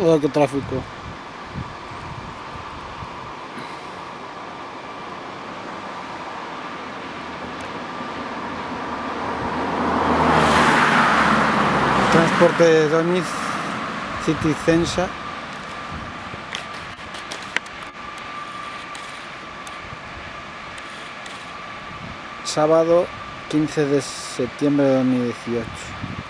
Joder, qué tráfico. Transporte de Doñiz City Censa. Sábado 15 de septiembre de 2018.